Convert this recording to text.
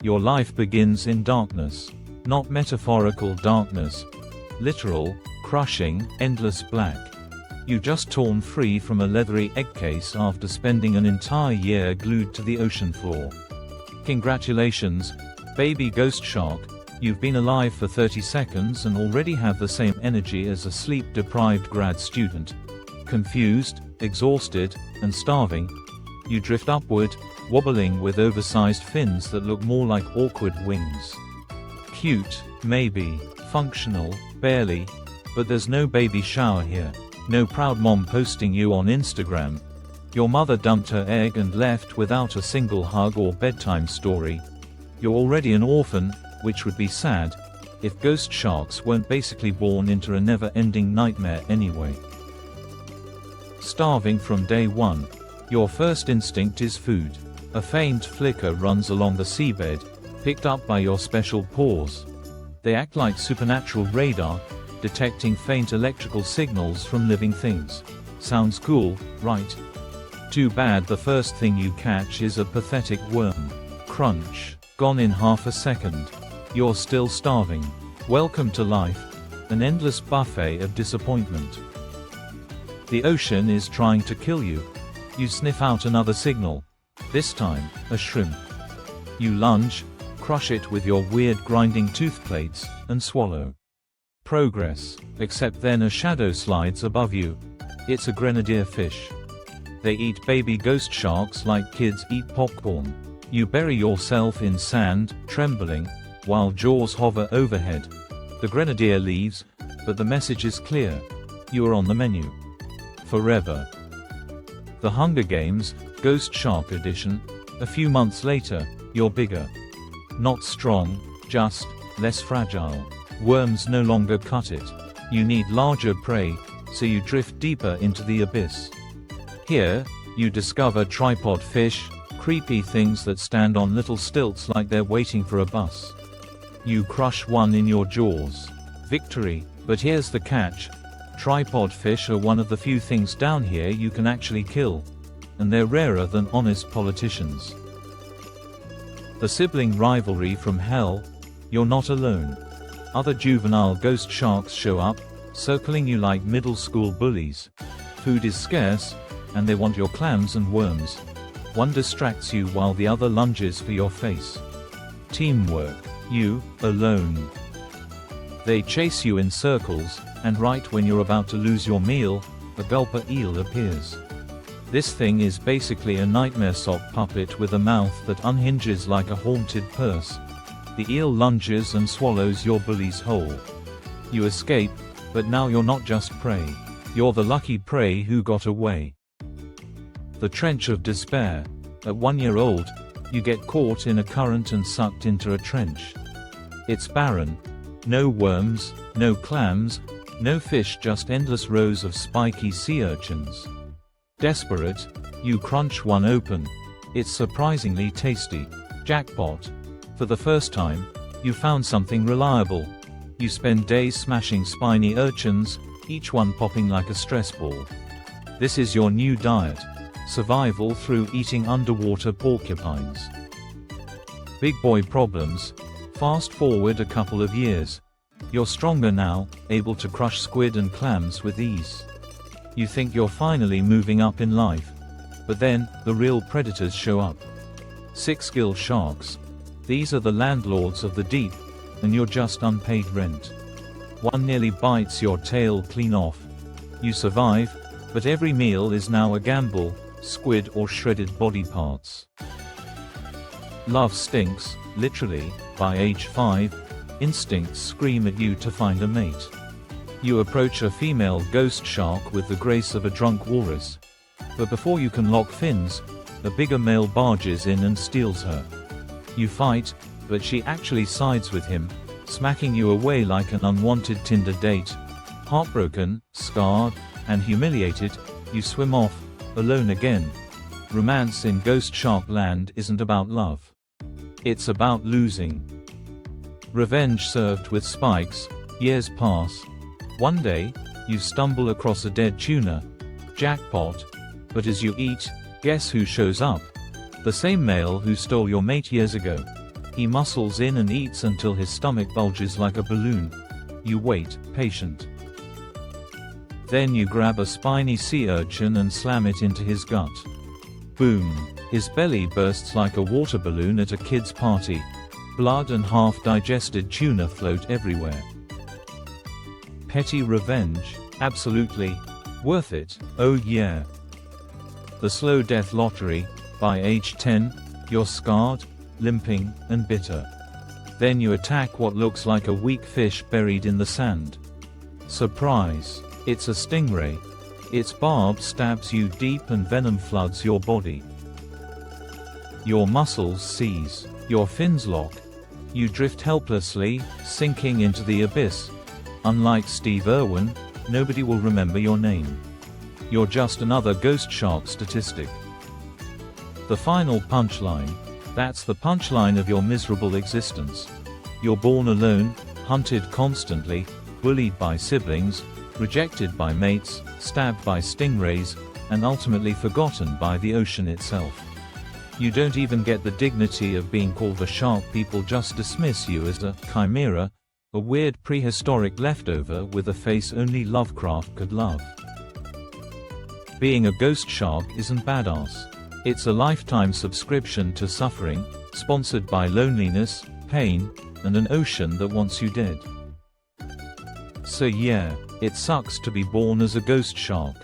Your life begins in darkness. Not metaphorical darkness. Literal, crushing, endless black. You just torn free from a leathery egg case after spending an entire year glued to the ocean floor. Congratulations, baby ghost shark. You've been alive for 30 seconds and already have the same energy as a sleep-deprived grad student. Confused, exhausted, and starving, you drift upward, wobbling with oversized fins that look more like awkward wings. Cute, maybe. Functional, barely. But there's no baby shower here. No proud mom posting you on Instagram. Your mother dumped her egg and left without a single hug or bedtime story. You're already an orphan, which would be sad, if ghost sharks weren't basically born into a never-ending nightmare anyway. Starving from day one. Your first instinct is food. A faint flicker runs along the seabed, picked up by your special paws. They act like supernatural radar, detecting faint electrical signals from living things. Sounds cool, right? Too bad the first thing you catch is a pathetic worm. Crunch. Gone in half a second. You're still starving. Welcome to life. An endless buffet of disappointment. The ocean is trying to kill you. You sniff out another signal. This time, a shrimp. You lunge, crush it with your weird grinding tooth plates, and swallow. Progress. Except then a shadow slides above you. It's a grenadier fish. They eat baby ghost sharks like kids eat popcorn. You bury yourself in sand, trembling, while jaws hover overhead. The grenadier leaves, but the message is clear. You are on the menu. Forever. The Hunger Games, Ghost Shark Edition. A few months later, you're bigger. Not strong, just less fragile. Worms no longer cut it. You need larger prey, so you drift deeper into the abyss. Here, you discover tripod fish, creepy things that stand on little stilts like they're waiting for a bus. You crush one in your jaws. Victory. But here's the catch. Tripod fish are one of the few things down here you can actually kill. And they're rarer than honest politicians. The sibling rivalry from hell. You're not alone. Other juvenile ghost sharks show up, circling you like middle school bullies. Food is scarce, and they want your clams and worms. One distracts you while the other lunges for your face. Teamwork. You, alone. They chase you in circles, and right when you're about to lose your meal, a gulper eel appears. This thing is basically a nightmare sock puppet with a mouth that unhinges like a haunted purse. The eel lunges and swallows your bullies whole. You escape, but now you're not just prey. You're the lucky prey who got away. The trench of despair. At 1 year old, you get caught in a current and sucked into a trench. It's barren. No worms, no clams, no fish, just endless rows of spiky sea urchins. Desperate, you crunch one open. It's surprisingly tasty. Jackpot. For the first time, you found something reliable. You spend days smashing spiny urchins, each one popping like a stress ball. This is your new diet. Survival through eating underwater porcupines. Big boy problems. Fast forward a couple of years. You're stronger now, able to crush squid and clams with ease. You think you're finally moving up in life. But then, the real predators show up. 6-gill sharks. These are the landlords of the deep, and you're just unpaid rent. One nearly bites your tail clean off. You survive, but every meal is now a gamble, squid or shredded body parts. Love stinks, literally. By age 5, instincts scream at you to find a mate. You approach a female ghost shark with the grace of a drunk walrus. But before you can lock fins, a bigger male barges in and steals her. You fight, but she actually sides with him, smacking you away like an unwanted Tinder date. Heartbroken, scarred, and humiliated, you swim off, alone again. Romance in Ghost Shark Land isn't about love. It's about losing. Revenge served with spikes. Years pass. One day, you stumble across a dead tuna. Jackpot. But as you eat, guess who shows up? The same male who stole your mate years ago. He muscles in and eats until his stomach bulges like a balloon. You wait, patient. Then you grab a spiny sea urchin and slam it into his gut. Boom! His belly bursts like a water balloon at a kid's party. Blood and half-digested tuna float everywhere. Petty revenge? Absolutely. Worth it, oh yeah. The slow death lottery. By age 10, you're scarred, limping, and bitter. Then you attack what looks like a weak fish buried in the sand. Surprise! It's a stingray. Its barb stabs you deep and venom floods your body. Your muscles seize. Your fins lock. You drift helplessly, sinking into the abyss. Unlike Steve Irwin, nobody will remember your name. You're just another ghost shark statistic. The final punchline. That's the punchline of your miserable existence. You're born alone, hunted constantly, bullied by siblings, rejected by mates, stabbed by stingrays, and ultimately forgotten by the ocean itself. You don't even get the dignity of being called a shark. People just dismiss you as a chimera, a weird prehistoric leftover with a face only Lovecraft could love. Being a ghost shark isn't badass. It's a lifetime subscription to suffering, sponsored by loneliness, pain, and an ocean that wants you dead. So yeah, it sucks to be born as a ghost shark.